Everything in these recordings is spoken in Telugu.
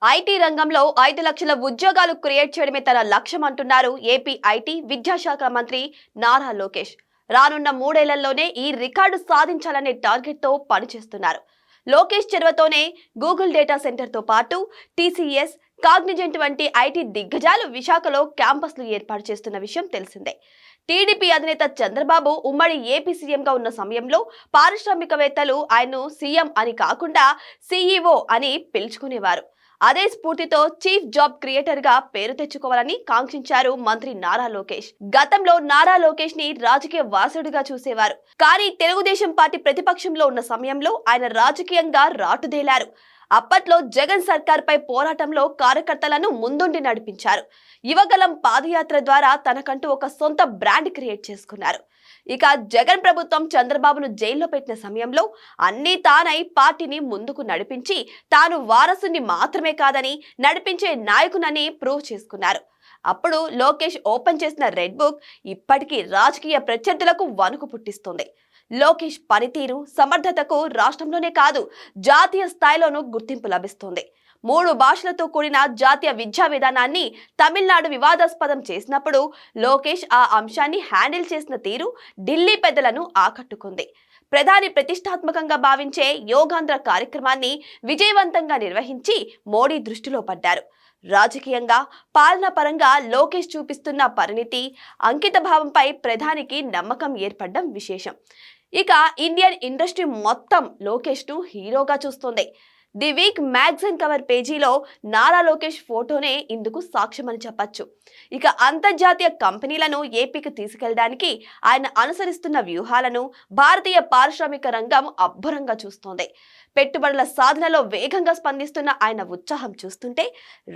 ఐటీ రంగంలో 5 లక్షల ఉద్యోగాలు క్రియేట్ చేయడమే తన లక్ష్యం అంటున్నారు ఏపీ ఐటీ విద్యాశాఖ మంత్రి నారా లోకేష్. రానున్న 3 ఏళ్లలోనే ఈ రికార్డు సాధించాలనే టార్గెట్ తో పనిచేస్తున్నారు. లోకేష్ చొరవతోనే గూగుల్ డేటా సెంటర్ తో పాటు టీసీఎస్, కాగ్నిజెంట్ వంటి ఐటీ దిగ్గజాలు విశాఖలో క్యాంపస్లు ఏర్పాటు చేస్తున్న విషయం తెలిసిందే. టీడీపీ అధినేత చంద్రబాబు ఉమ్మడి ఏపీ సీఎంగా ఉన్న సమయంలో పారిశ్రామికవేత్తలు ఆయన్ను సీఎం అని కాకుండా సీఈఓ అని పిలుచుకునేవారు. అదే స్ఫూర్తితో చీఫ్ జాబ్ క్రియేటర్ గా పేరు తెచ్చుకోవాలని కాంక్షించారు మంత్రి నారా లోకేష్. గతంలో నారా లోకేష్ ని రాజకీయ వారసుడిగా చూసేవారు. కానీ తెలుగుదేశం పార్టీ ప్రతిపక్షంలో ఉన్న సమయంలో ఆయన రాజకీయంగా రాటుదేలారు. అప్పట్లో జగన్ సర్కార్ పై పోరాటంలో కార్యకర్తలను ముందుండి నడిపించారు. యువగలం పాదయాత్ర ద్వారా తనకంటూ ఒక సొంత బ్రాండ్ క్రియేట్ చేసుకున్నారు. ఇక జగన్ ప్రభుత్వం చంద్రబాబును జైల్లో పెట్టిన సమయంలో అన్నీ తానై పార్టీని ముందుకు నడిపించి తాను వారసుని మాత్రమే కాదని నడిపించే నాయకునని ప్రూవ్ చేసుకున్నారు. అప్పుడు లోకేష్ ఓపెన్ చేసిన రెడ్ బుక్ ఇప్పటికీ రాజకీయ ప్రత్యర్థులకు వణుకు పుట్టిస్తుంది. లోకేష్ పనితీరు, సమర్థతకు రాష్ట్రంలోనే కాదు జాతీయ స్థాయిలోనూ గుర్తింపు లభిస్తుంది. 3 భాషలతో కూడిన జాతీయ విద్యా విధానాన్ని తమిళనాడు వివాదాస్పదం చేసినప్పుడు లోకేష్ ఆ అంశాన్ని హ్యాండిల్ చేసిన తీరు ఢిల్లీ పెద్దలను ఆకట్టుకుంది. ప్రధాని ప్రతిష్టాత్మకంగా భావించే యోగాంధ్ర కార్యక్రమాన్ని విజయవంతంగా నిర్వహించి మోడీ దృష్టిలో పడ్డారు. రాజకీయంగా, పాలనా పరంగా లోకేష్ చూపిస్తున్న పరిణితి, అంకిత భావంపై ప్రధానికి నమ్మకం ఏర్పడడం విశేషం. ఇక ఇండియన్ ఇండస్ట్రీ మొత్తం లోకేష్ ను హీరోగా చూస్తోంది. ది వీక్ మ్యాగజైన్ కవర్ పేజీలో నారా లోకేష్ ఫోటోనే ఇందుకు సాక్ష్యమని చెప్పొచ్చు. ఇక అంతర్జాతీయ కంపెనీలను ఏపీకి తీసుకెళ్లడానికి ఆయన అనుసరిస్తున్న వ్యూహాలను భారతీయ పారిశ్రామిక రంగం అబ్బురంగా చూస్తోంది. పెట్టుబడుల సాధనలో వేగంగా స్పందిస్తున్న ఆయన ఉత్సాహం చూస్తుంటే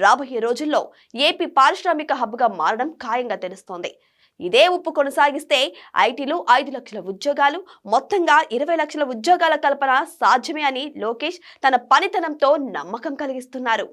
రాబోయే రోజుల్లో ఏపీ పారిశ్రామిక హబ్గా మారడం ఖాయంగా తెలుస్తోంది. ఇదే ఉప్పు కొనసాగిస్తే ఐటీలో 5 లక్షల ఉద్యోగాలు, మొత్తంగా 20 లక్షల ఉద్యోగాల కల్పన సాధ్యమే అని లోకేష్ తన పనితనంతో నమ్మకం కలిగిస్తున్నారు.